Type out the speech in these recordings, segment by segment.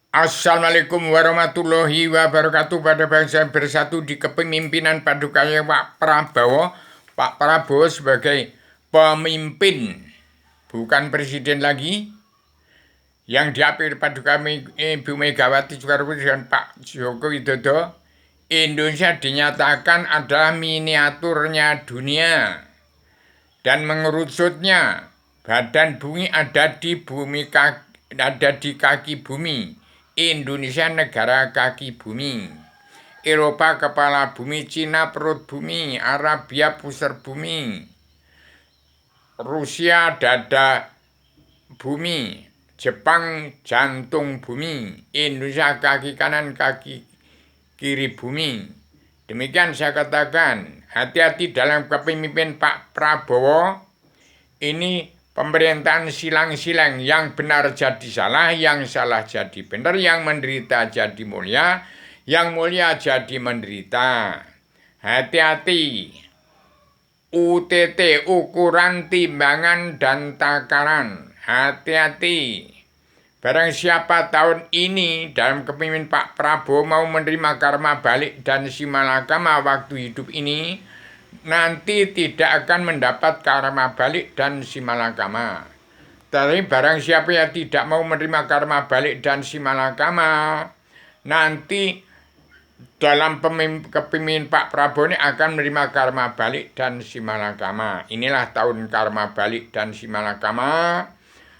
Assalamualaikum warahmatullahi wabarakatuh pada bangsa bersatu di kepemimpinan Padukaya Pak Prabowo. Pak Prabowo sebagai pemimpin, bukan presiden lagi, yang diapit Paduka Ibu Megawati Soekarno Putri dan Pak Joko Widodo. Indonesia dinyatakan adalah miniaturnya dunia dan mengerucutnya. Badan bumi ada di kaki bumi. Indonesia negara kaki bumi. Eropa kepala bumi, Cina perut bumi, Arabia pusar bumi, Rusia dada bumi, Jepang jantung bumi, Indonesia kaki kanan kaki kiri bumi. Demikian saya katakan, hati-hati dalam kepemimpinan Pak Prabowo. Ini pemerintahan silang-silang, yang benar jadi salah, yang salah jadi benar, yang menderita jadi mulia, yang mulia jadi menderita. Hati-hati. UTT, ukuran timbangan dan takaran. Hati-hati. Barang siapa tahun ini dalam kepemimpinan Pak Prabowo mau menerima karma balik dan simalakama waktu hidup ini, nanti tidak akan mendapat karma balik dan simalakama. Tapi barang siapa yang tidak mau menerima karma balik dan simalakama, nanti dalam kepemimpinan Pak Prabowo ini akan menerima karma balik dan simalakama. Inilah tahun karma balik dan simalakama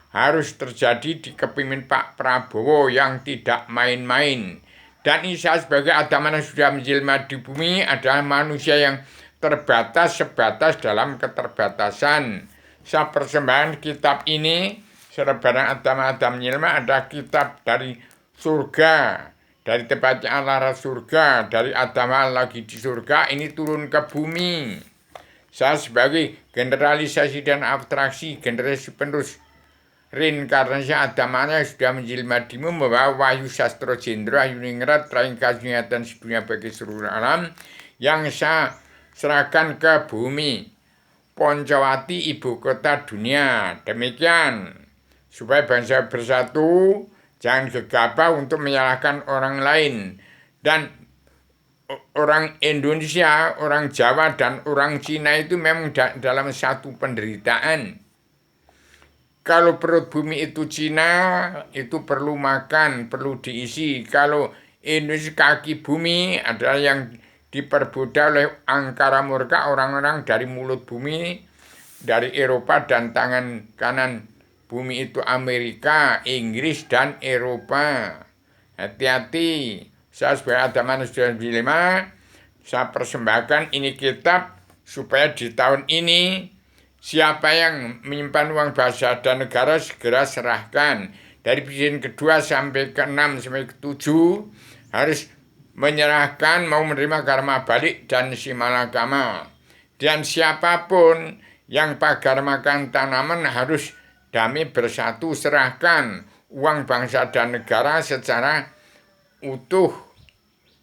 harus terjadi di kepemimpinan Pak Prabowo yang tidak main-main. Dan Isa sebagai Adam yang sudah menjelma di bumi adalah manusia yang terbatas sebatas dalam keterbatasan. Saya persembahkan kitab ini, Serbaran Adam menjelma, ada kitab dari surga, dari tempatnya Allah surga, dari Adam lagi di surga, ini turun ke bumi. Saya sebagai generalisasi dan abstraksi, generasi penerus reinkarnasi Adamanya sudah menjelma dimu, membawa wahyu sastro jendro ayuningrat traingkas nyatan sedunia bagi seluruh alam yang saya serahkan ke bumi Poncowati, ibu kota dunia. Demikian supaya bangsa bersatu, jangan gegabah untuk menyalahkan orang lain. Dan orang Indonesia, orang Jawa dan orang Cina itu memang dalam satu penderitaan. Kalau perut bumi itu Cina, itu perlu makan, perlu diisi. Kalau Indonesia kaki bumi adalah yang diperbudak oleh angkara murka orang-orang dari mulut bumi, dari Eropa, dan tangan kanan bumi itu Amerika, Inggris, dan Eropa. Hati-hati. Saya sebagai Adaman sudah dilema, saya persembahkan ini kitab supaya di tahun ini siapa yang menyimpan uang bangsa dan negara segera serahkan. Dari presiden kedua sampai ke-6 sampai ke-7 harus menyerahkan, mau menerima karma balik dan simalakama. Dan siapapun yang pagar makan tanaman harus damai bersatu, serahkan uang bangsa dan negara secara utuh.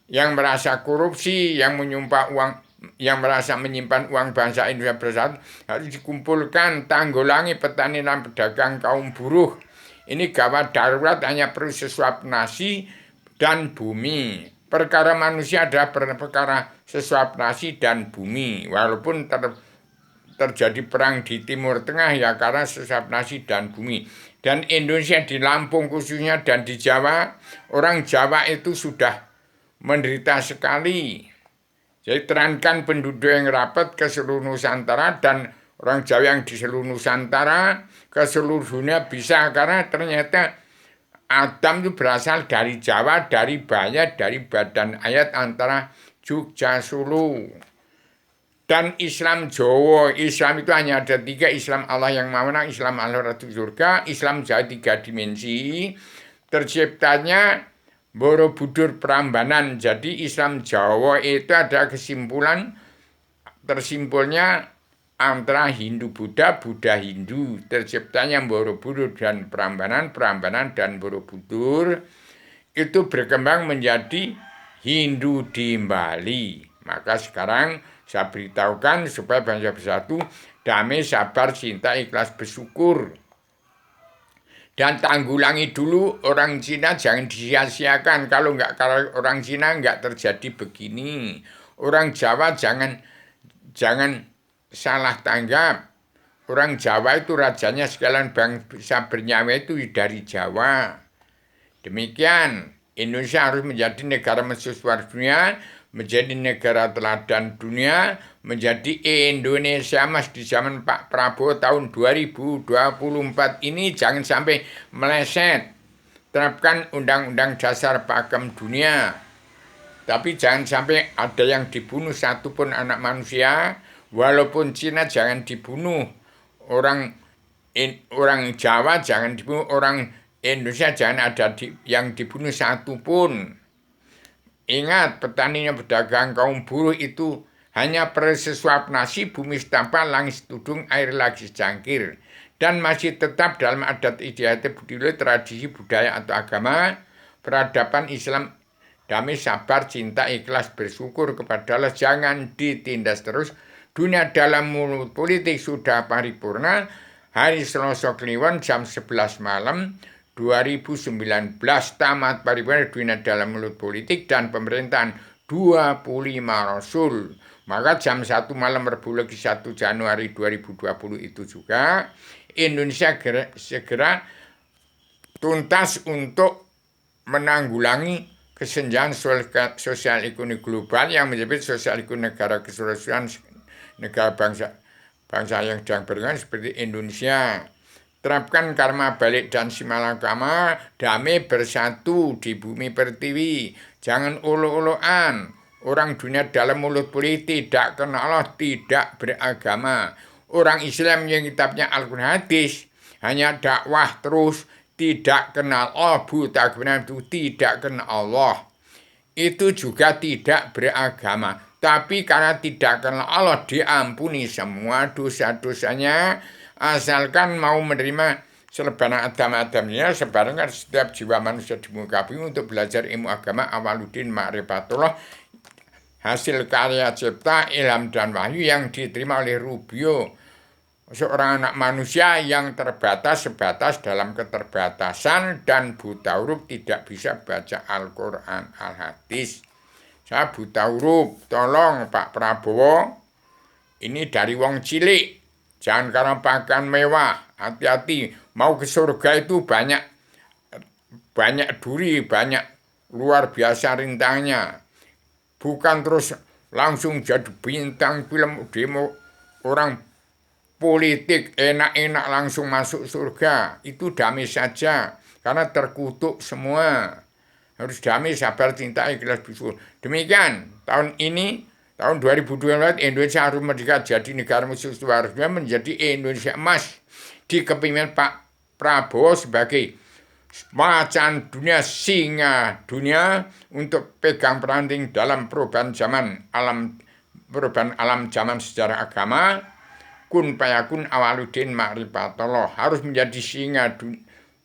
Yang merasa korupsi, yang menyumpah uang, yang merasa menyimpan uang bangsa Indonesia bersatu harus dikumpulkan, tanggulangi petani dan pedagang kaum buruh. Ini gawat darurat, hanya perlu sesuap nasi dan bumi. Perkara manusia adalah perkara sesuap nasi dan bumi. Walaupun terjadi perang di Timur Tengah ya karena sesuap nasi dan bumi. Dan Indonesia di Lampung khususnya dan di Jawa, orang Jawa itu sudah menderita sekali. Jadi terankan penduduk yang rapat ke seluruh Nusantara dan orang Jawa yang di seluruh Nusantara ke seluruh dunia bisa, karena ternyata Adam itu berasal dari Jawa, dari Bayat, dari Badan Ayat antara Jogja Solo. Dan Islam Jawa, Islam itu hanya ada 3, Islam Allah yang Maha Menang, Islam Allah Ratu Surga, Islam Jawa 3 dimensi. Terciptanya Borobudur Prambanan. Jadi Islam Jawa itu ada kesimpulan tersimpulnya antara Hindu Buddha, Buddha Hindu. Terciptanya Borobudur dan Prambanan, Prambanan dan Borobudur itu berkembang menjadi Hindu di Bali. Maka sekarang saya beritahukan supaya bangsa bersatu, damai, sabar, cinta, ikhlas, bersyukur. Dan tanggulangi dulu orang Cina jangan disia-siakan. Kalau orang Cina nggak terjadi begini. Orang Jawa jangan salah tanggap. Orang Jawa itu rajanya sekalian bangsa bernyawa itu dari Jawa. Demikian, Indonesia harus menjadi negara mercusuar dunia, menjadi negara teladan dunia, menjadi Indonesia Mas di zaman Pak Prabowo tahun 2024 ini jangan sampai meleset. Terapkan Undang-Undang Dasar Pakem Dunia. Tapi jangan sampai ada yang dibunuh satupun anak manusia, walaupun Cina jangan dibunuh. Orang Jawa jangan dibunuh, orang Indonesia jangan ada yang dibunuh satupun. Ingat, petaninya pedagang kaum buruh itu hanya per sesuap nasi, bumi setampah, langit tudung, air lagi secangkir. Dan masih tetap dalam adat istiadat budaya, tradisi, budaya atau agama, peradaban Islam, damai, sabar, cinta, ikhlas, bersyukur kepada Allah, jangan ditindas terus. Dunia dalam mulut politik sudah paripurna. Hari Selasa Kliwon jam 11 malam 2019 tamat paripurna dunia dalam mulut politik dan pemerintahan 25 Rasul. Maka jam 1 malam Rabu lagi 1 Januari 2020 itu juga Indonesia segera tuntas untuk menanggulangi kesenjangan sosial ekonomi global yang menyebut sosial ekonomi negara keseluruhan negara bangsa yang sedang berkembang seperti Indonesia. Terapkan karma balik dan simalakama, damai bersatu di bumi pertiwi. Jangan ulu-uluan. Orang dunia dalam mulut politik tidak kenal Allah, tidak beragama. Orang Islam yang kitabnya Al-Quran hadis hanya dakwah terus, tidak kenal Allah, buta kebenaran itu tidak kenal Allah. Itu juga tidak beragama. Tapi karena tidak kenal Allah diampuni semua dosa-dosanya. Asalkan mau menerima selebaran agama-agamanya, sebarangkan setiap jiwa manusia di muka bumi untuk belajar ilmu agama awaluddin ma'rifatullah, hasil karya cipta, ilham dan wahyu yang diterima oleh Rubio, seorang anak manusia yang terbatas sebatas dalam keterbatasan dan buta huruf, tidak bisa baca Al-Quran, Al-Hadis. Saya buta huruf, tolong Pak Prabowo, ini dari wong cilik. Jangan karena pakaian mewah, hati-hati. Mau ke surga itu banyak duri, banyak luar biasa rintangnya. Bukan terus langsung jadi bintang film demo orang politik enak-enak langsung masuk surga. Itu damai saja, karena terkutuk semua. Harus damai, sabar, cinta, ikhlas, bersyukur. Demikian tahun ini. Tahun 2024 Indonesia harus merdeka jadi negara mercusuar dunia, menjadi Indonesia emas di kepemimpinan Pak Prabowo sebagai macan dunia, singa dunia untuk pegang peran dalam perubahan alam zaman sejarah agama. Kun payakun awaluddin ma'rifatullah, harus menjadi singa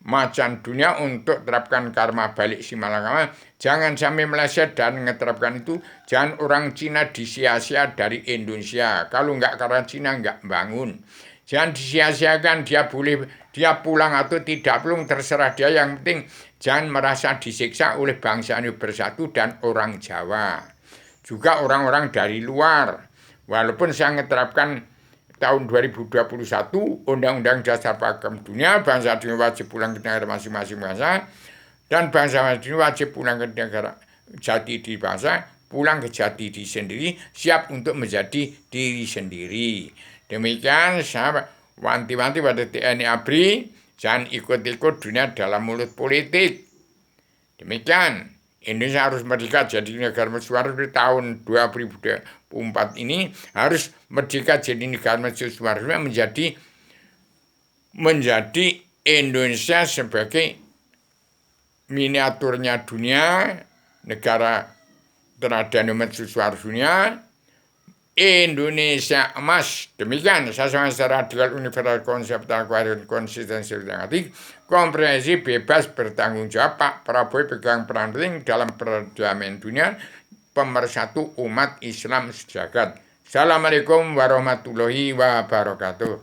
macan dunia untuk terapkan karma balik simalakama. Jangan sampai meleset dan ngeterapkan itu. Jangan orang Cina disia-sia dari Indonesia. Kalau nggak karena Cina nggak bangun. Jangan disia-siakan, dia pulang atau tidak pulang terserah dia. Yang penting jangan merasa disiksa oleh bangsa ini bersatu dan orang Jawa. Juga orang-orang dari luar. Walaupun saya ngeterapkan tahun 2021 Undang-Undang Dasar Pakem Dunia, bangsa dunia wajib pulang ke negara masing-masing bangsa, dan bangsa dunia wajib pulang ke negara jati diri bangsa, pulang ke jati diri sendiri, siap untuk menjadi diri sendiri. Demikian saya wanti-wanti pada TNI ABRI, jangan ikut-ikut dunia dalam mulut politik. Demikian, Indonesia harus merdeka jadi negara mercusuar di tahun 2024 ini, harus merdeka jadi negara mercusuar menjadi Indonesia sebagai miniaturnya dunia, negara teladan mercusuar dunia, Indonesia emas. Demikian saya secara radikal universal konseptual koheren konsistensi komprehensif bebas bertanggung jawab. Pak Prabowo pegang peran penting dalam perdamaian dunia, pemersatu umat Islam sejagat. Assalamualaikum warahmatullahi wabarakatuh.